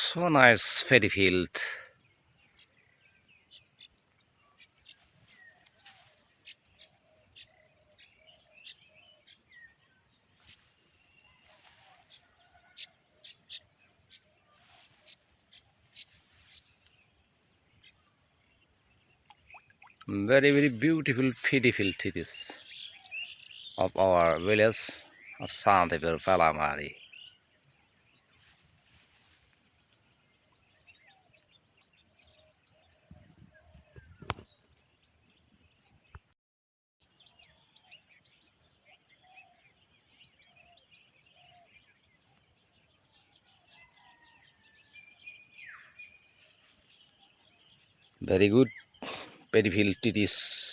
So nice paddy field. Very beautiful paddy field it is of our village of Santipur Palamari. Very good paddy field it is.